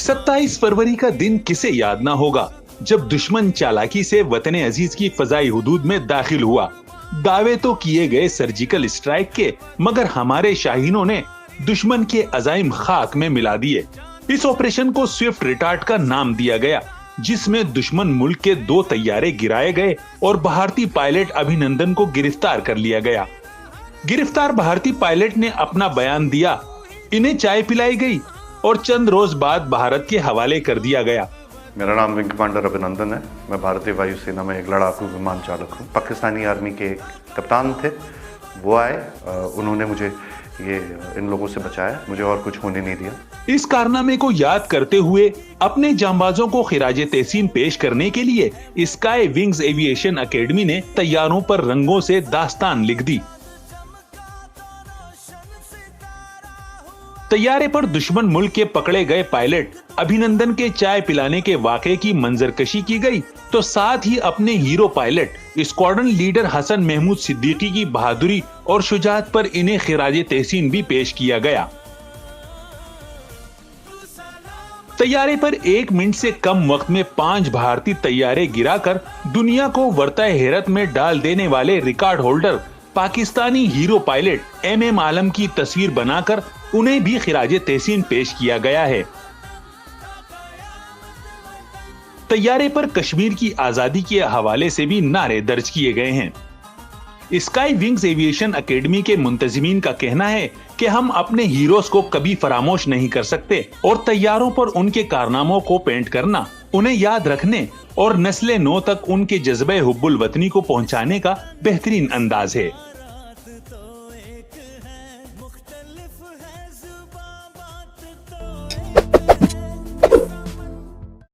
27 फरवरी का दिन किसे याद ना होगा, जब दुश्मन चालाकी से वतन अजीज की फजाई हुदूद में दाखिल हुआ। दावे तो किए गए सर्जिकल स्ट्राइक के, मगर हमारे शाहीनों ने दुश्मन के अजाइम खाक में मिला दिए। इस ऑपरेशन को स्विफ्ट रिटार्ट का नाम दिया गया, जिसमें दुश्मन मुल्क के 2 तैयारे गिराए गए और भारतीय पायलट अभिनंदन को गिरफ्तार कर लिया गया। गिरफ्तार भारतीय पायलट ने अपना बयान दिया, इन्हें चाय पिलाई गई और चंद रोज बाद भारत के हवाले कर दिया गया। मेरा नाम विंग कमांडर अभिनंदन है। मैं भारतीय वायुसेना में एक लड़ाकू विमान चालक हूँ। पाकिस्तानी आर्मी के कप्तान थे, वो आए, उन्होंने मुझे इन लोगों से बचाया, मुझे और कुछ होने नहीं दिया। इस कारनामे को याद करते हुए अपने जांबाजों को खिराजे तहसीन पेश करने के लिए स्काई विंग्स एविएशन अकेडमी ने तैयारों पर रंगों से दास्तान लिख दी। तैयारे पर दुश्मन मुल्क के पकड़े गए पायलट अभिनंदन के चाय पिलाने के वाक़े की मंजरकशी की गई, तो साथ ही अपने hero pilot squadron leader Hasan Mahmood Siddiqui की बहादुरी और शुजाअत पर इन्हें खिराजे तहसीन भी पेश किया गया। तैयारे पर 1 मिनट से कम वक्त में 5 भारतीय तैयारे गिराकर दुनिया को वर्ताए हैरत में डाल देने वाले record holder Pakistani hero pilot MM आलम की तस्वीर बनाकर उन्हें भी खिराजे तहसीन पेश किया गया है। तैयारे पर कश्मीर की आजादी के हवाले से भी नारे दर्ज किए गए हैं। स्काई विंग्स एविएशन अकेडमी के मुंतजिमीन का कहना है कि हम अपने हीरोज को कभी फरामोश नहीं कर सकते और तैयारों पर उनके कारनामों को पेंट करना, उन्हें याद रखने और नस्ले नौ तक उनके जज्बे हुब्बुल वतनी को पहुंचाने का बेहतरीन अंदाज है।